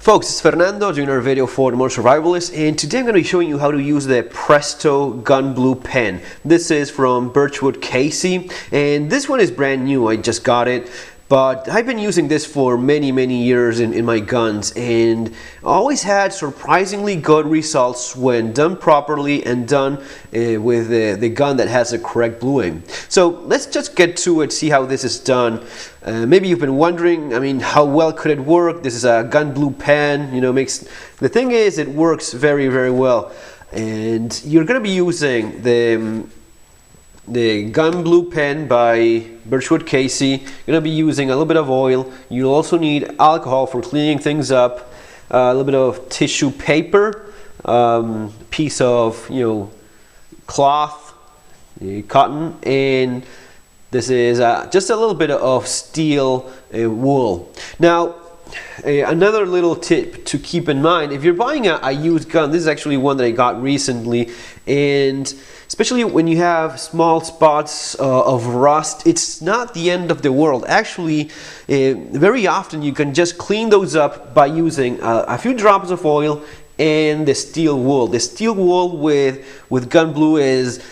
Folks, it's Fernando doing our video for the More Survivalists, and today I'm going to be showing you how to use the Presto Gun Blue Pen. This is from Birchwood Casey, and this one is brand new. I just got it, but I've been using this for many years in my guns, and always had surprisingly good results when done properly and done with the gun that has the correct bluing. So let's just get to it, see how this is done. Maybe you've been wondering, I mean, how well could it work? This is a gun blue pen, you know, the thing is, it works very well. And you're going to be using the Gun Blue Pen by Birchwood Casey. You're going to be using a little bit of oil. You'll also need alcohol for cleaning things up, a little bit of tissue paper, piece of, you know, cloth, cotton, and this is just a little bit of steel wool. Now, another little tip to keep in mind, if you're buying a used gun, this is actually one that I got recently, and especially when you have small spots of rust, it's not the end of the world. Actually, very often you can just clean those up by using a few drops of oil and the steel wool. The steel wool with gun blue is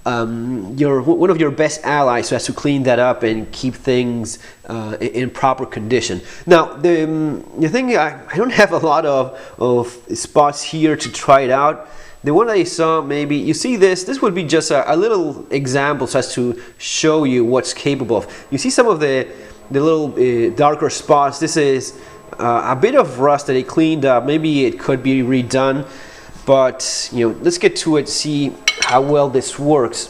one of your best allies, so as to clean that up and keep things in proper condition. Now, the thing, I don't have a lot of spots here to try it out. The one I saw, maybe you see this would be just a little example so as to show you what's capable of. You see some of the little darker spots. This is a bit of rust that it cleaned up. Maybe it could be redone, but you know, let's get to it, see how well this works.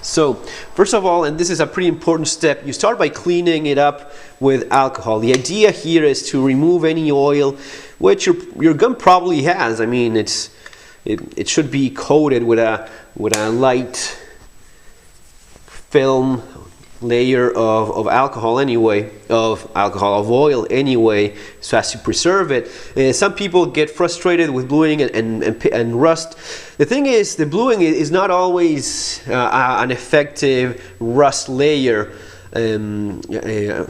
So first of all, and this is a pretty important step, you start by cleaning it up with alcohol. The idea here is to remove any oil, which your gun probably has. I mean, it should be coated with a light film layer of alcohol anyway, of oil anyway, so as to preserve it. Some people get frustrated with bluing and rust. The thing is, the bluing is not always an effective rust layer, a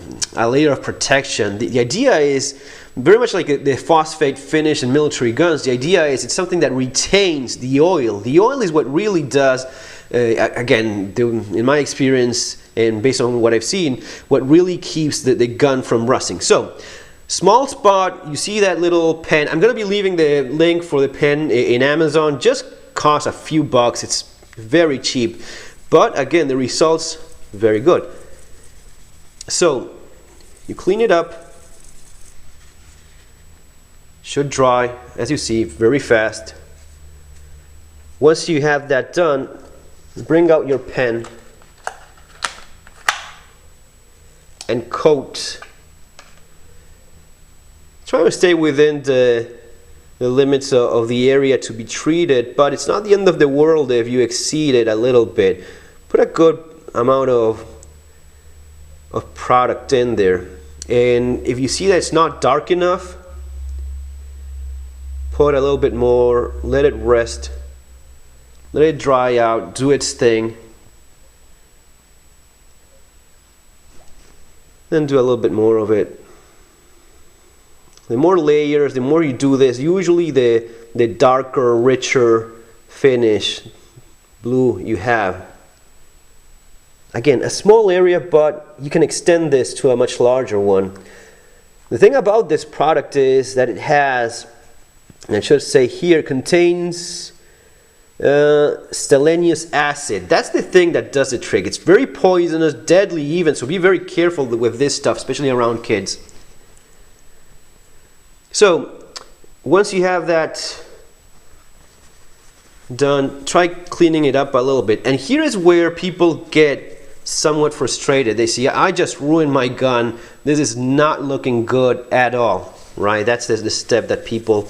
layer of protection. The idea is very much like the phosphate finish in military guns. The idea is it's something that retains the oil. The oil is what really does, again, in my experience and based on what I've seen, what really keeps the gun from rusting. So, small spot, you see that little pen. I'm going to be leaving the link for the pen in Amazon. Just costs a few bucks. It's very cheap. But again, the results, very good. So, you clean it up. Should dry, as you see, very fast. Once you have that done, bring out your pen and coat. Try to stay within the limits of the area to be treated, but it's not the end of the world if you exceed it a little bit. Put a good amount of product in there, and if you see that it's not dark enough, put a little bit more, let it rest, let it dry out, do its thing. Then do a little bit more of it. The more layers, the more you do this, usually the darker, richer finish blue you have. Again, a small area, but you can extend this to a much larger one. The thing about this product is that it has, and I should say here, contains stellenious acid. That's the thing that does the trick. It's very poisonous, deadly even, so be very careful with this stuff, especially around kids. So once you have that done, try cleaning it up a little bit. And here is where people get somewhat frustrated. They say, I just ruined my gun, this is not looking good at all, right? That's the step that people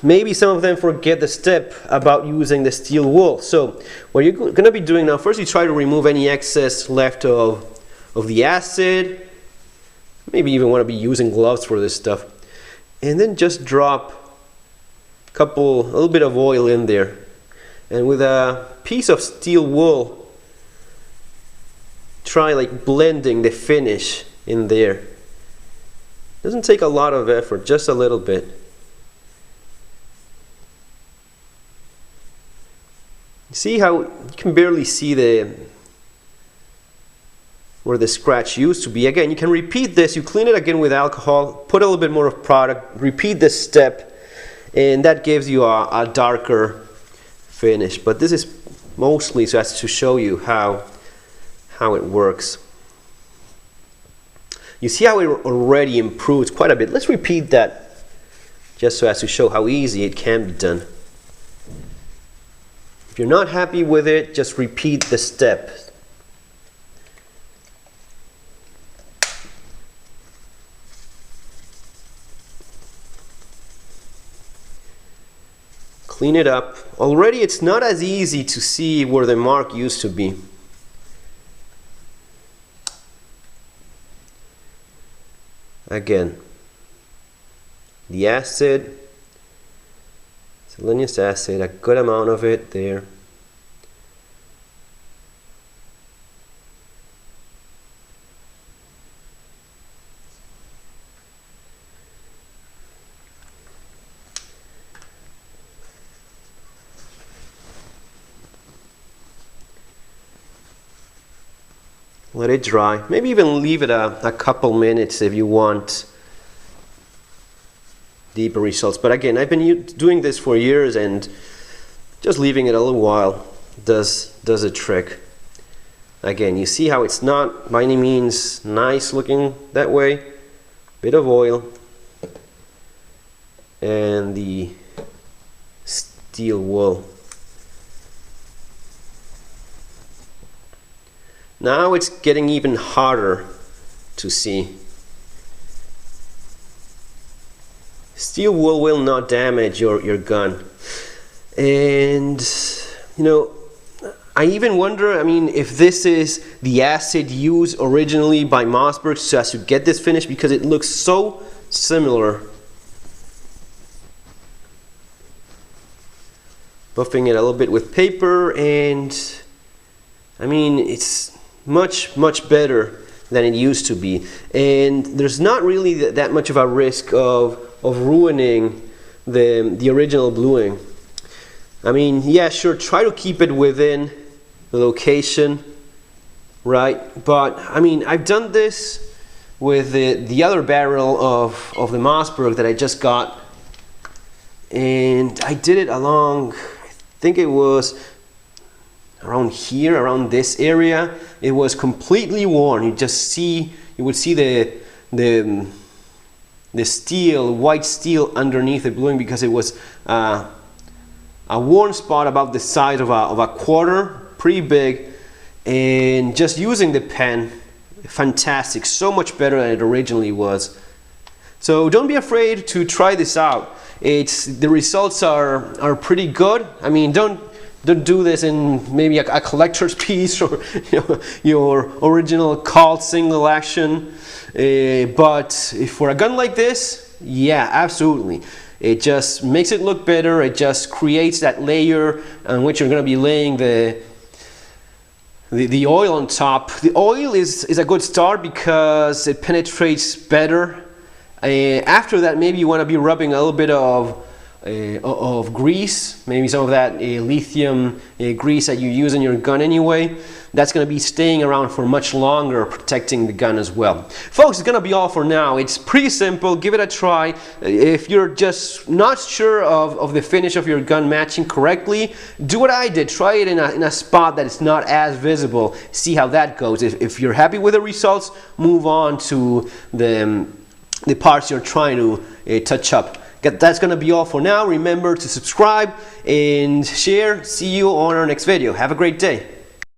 maybe some of them forget the step about using the steel wool. So what you're going to be doing now, first you try to remove any excess left of the acid. Maybe you even want to be using gloves for this stuff. And then just drop a little bit of oil in there. And with a piece of steel wool, try like blending the finish in there. Doesn't take a lot of effort, just a little bit. See how you can barely see where the scratch used to be. Again, you can repeat this. You clean it again with alcohol, put a little bit more of product, repeat this step, and that gives you a darker finish. But this is mostly so as to show you how it works. You see how it already improves quite a bit. Let's repeat that just so as to show how easy it can be done. If you're not happy with it, just repeat the step. Clean it up. Already it's not as easy to see where the mark used to be. Again, the acid, selenious acid, a good amount of it there. Let it dry. Maybe even leave it a couple minutes if you want deeper results. But again, I've been doing this for years, and just leaving it a little while does a trick. Again, you see how it's not by any means nice looking that way. Bit of oil and the steel wool. Now it's getting even harder to see. Steel wool will not damage your gun. And you know, I even wonder, I mean, if this is the acid used originally by Mossberg so as to get this finish, because it looks so similar. Buffing it a little bit with paper, and I mean, it's much better than it used to be, and there's not really that much of a risk of ruining the original bluing. I mean, yeah, sure, try to keep it within the location, right? But I mean, I've done this with the other barrel of the Mossberg that I just got, and I did it along, I think it was around here, around this area. It was completely worn. You would see the steel, white steel underneath the bluing, because it was a worn spot about the size of a quarter, pretty big. And just using the pen, fantastic, so much better than it originally was. So don't be afraid to try this out. The results are pretty good. I mean, don't do this in maybe a collector's piece, or your original Colt single action. But for a gun like this, yeah, absolutely. It just makes it look better. It just creates that layer on which you're going to be laying the oil on top. The oil is a good start because it penetrates better. After that, maybe you want to be rubbing a little bit of grease, maybe some of that lithium grease that you use in your gun anyway. That's going to be staying around for much longer, protecting the gun as well. Folks, it's going to be all for now. It's pretty simple. Give it a try. If you're just not sure of the finish of your gun matching correctly, do what I did. Try it in a spot that is not as visible. See how that goes. If you're happy with the results, move on to the parts you're trying to touch up. That's going to be all for now. Remember to subscribe and share. See you on our next video. Have a great day.